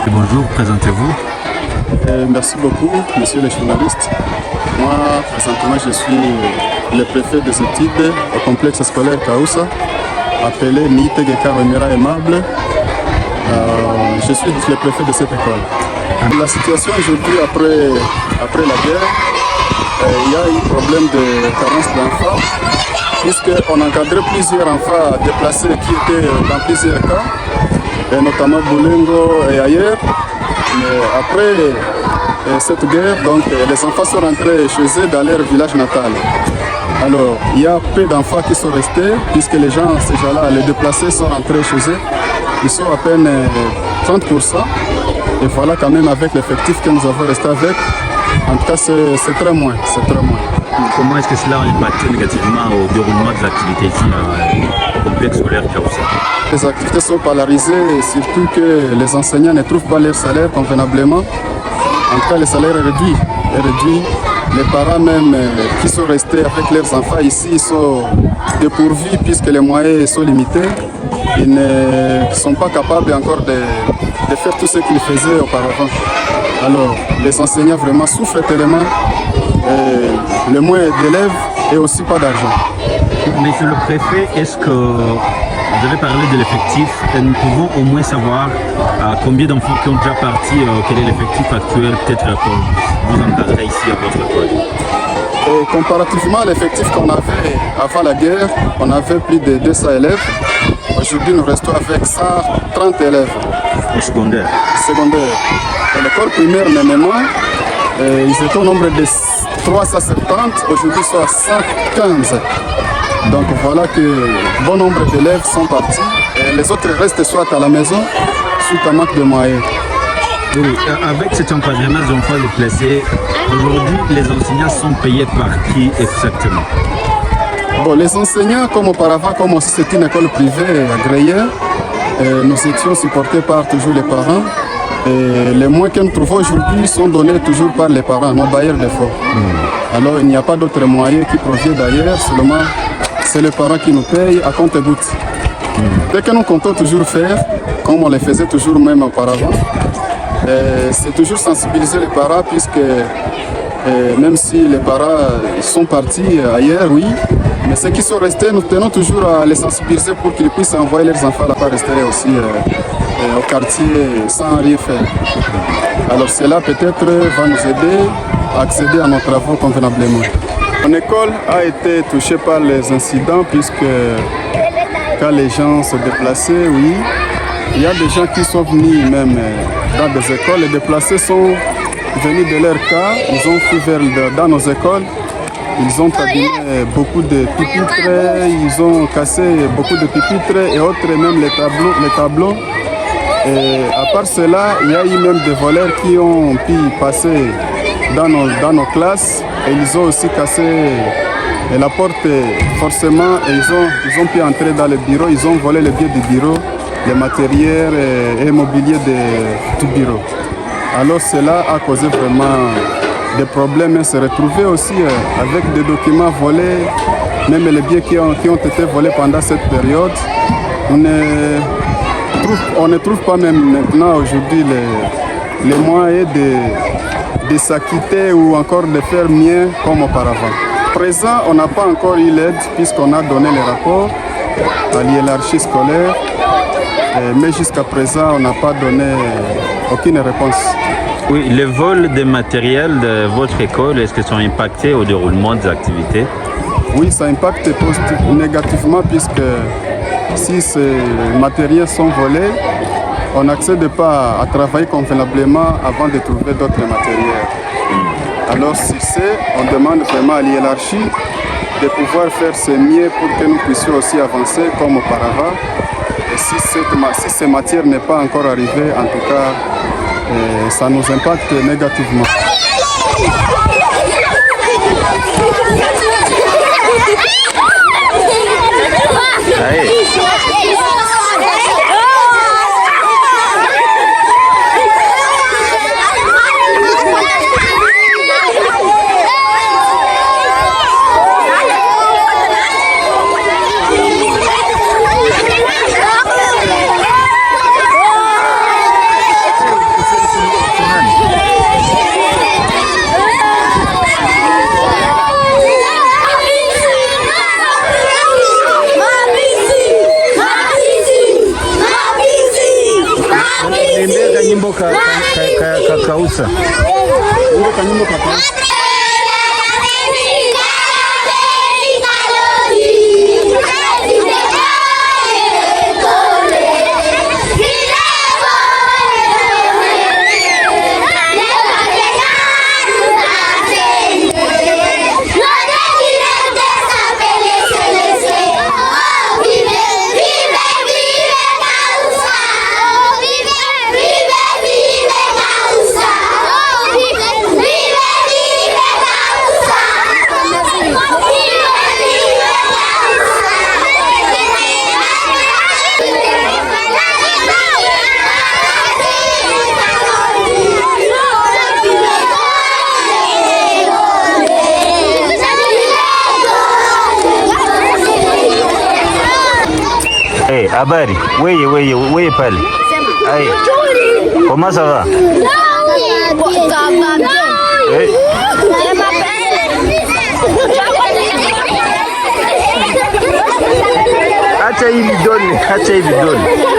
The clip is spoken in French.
Bonjour, présentez-vous. Merci beaucoup, monsieur le journaliste. Moi, présentement, je suis le préfet des études au complexe scolaire Kaoussa, appelé Nite Geka Remira Aimable. Je suis le préfet de cette école. La situation aujourd'hui, après la guerre, il y a eu problème de carence d'enfants, puisqu'on encadrait plusieurs enfants déplacés qui étaient dans plusieurs cas, et notamment Boulengo et ailleurs. Mais après cette guerre, donc, les enfants sont rentrés chez eux dans leur village natal. Alors, il y a peu d'enfants qui sont restés, puisque les gens, ces gens-là, les déplacés sont rentrés chez eux. Ils sont à peine 30%. Et voilà quand même avec l'effectif que nous avons resté avec. En tout cas, c'est très moins. Comment est-ce que cela a impacté négativement au déroulement de l'activité ici au complexe scolaire Kaoussa? Les activités sont polarisées et surtout que les enseignants ne trouvent pas leur salaire convenablement. En tout cas, le salaire est réduit. Les parents même qui sont restés avec leurs enfants ici, ils sont dépourvus puisque les moyens sont limités. Ils ne sont pas capables encore de faire tout ce qu'ils faisaient auparavant. Alors, les enseignants vraiment souffrent tellement. Le moins d'élèves et aussi pas d'argent. Monsieur le préfet, est-ce que vous avez parlé de l'effectif et nous pouvons au moins savoir combien d'enfants qui ont déjà parti, quel est l'effectif actuel, peut-être que vous encadrez ici à votre école? Et comparativement à l'effectif qu'on avait avant la guerre, on avait plus de 200 élèves. Aujourd'hui, nous restons avec 130 élèves. Au secondaire? Secondaire. À l'école primaire, même ils étaient au nombre de 370, aujourd'hui ils sont à 115. Donc voilà que bon nombre d'élèves sont partis. Et les autres restent soit à la maison, soit à manque de moyens. Oui, avec cet encadrement des enfants déplacés, aujourd'hui les enseignants sont payés par qui exactement? Bon, les enseignants, comme auparavant, comme aussi c'est une école privée agréée, nous étions supportés par toujours les parents. Et les moyens que nous trouvons aujourd'hui sont donnés toujours par les parents, nos bailleurs de fonds. Alors il n'y a pas d'autres moyens qui proviennent d'ailleurs, seulement c'est les parents qui nous payent à compte-gouttes. Dès que nous comptons toujours faire, comme on le faisait toujours même auparavant, c'est toujours sensibiliser les parents puisque même si les parents sont partis ailleurs, oui, mais ceux qui sont restés, nous tenons toujours à les sensibiliser pour qu'ils puissent envoyer leurs enfants là-bas rester aussi au quartier sans rien faire. Alors cela peut-être va nous aider à accéder à nos travaux convenablement. Mon école a été touchée par les incidents puisque quand les gens se déplaçaient, oui, il y a des gens qui sont venus même dans des écoles. Les déplacés sont venus de leur cas, ils ont fui dans nos écoles Ils ont abîmé beaucoup de pupitres, ils ont cassé beaucoup de pupitres et autres, même les tableaux. Et à part cela, il y a eu même des voleurs qui ont pu passer dans nos classes et ils ont aussi cassé la porte forcément et ils ont pu entrer dans le bureau, ils ont volé les biens du bureau, le matériel et mobilier du bureau. Alors cela a causé vraiment des problèmes et se retrouver aussi avec des documents volés, même les biens qui ont été volés pendant cette période. On ne trouve pas même maintenant aujourd'hui les moyens de s'acquitter ou encore de faire mieux comme auparavant. À présent, on n'a pas encore eu l'aide puisqu'on a donné les rapports à l'hiérarchie scolaire, mais jusqu'à présent, on n'a pas donné aucune réponse. Oui, les vols de matériel de votre école, est-ce qu'ils sont impactés au déroulement des activités? Oui, ça impacte négativement puisque si ces matériels sont volés, on n'accède pas à travailler convenablement avant de trouver d'autres matériels. Alors si on demande vraiment à l'hiérarchie de pouvoir faire ce mieux pour que nous puissions aussi avancer comme auparavant. Et si ces matières n'est pas encore arrivée, en tout cas, ça nous impacte négativement. Kausa. Hey, habari. Wewe pale. Hey. Comment ça va? Hey. Acha hivi dole.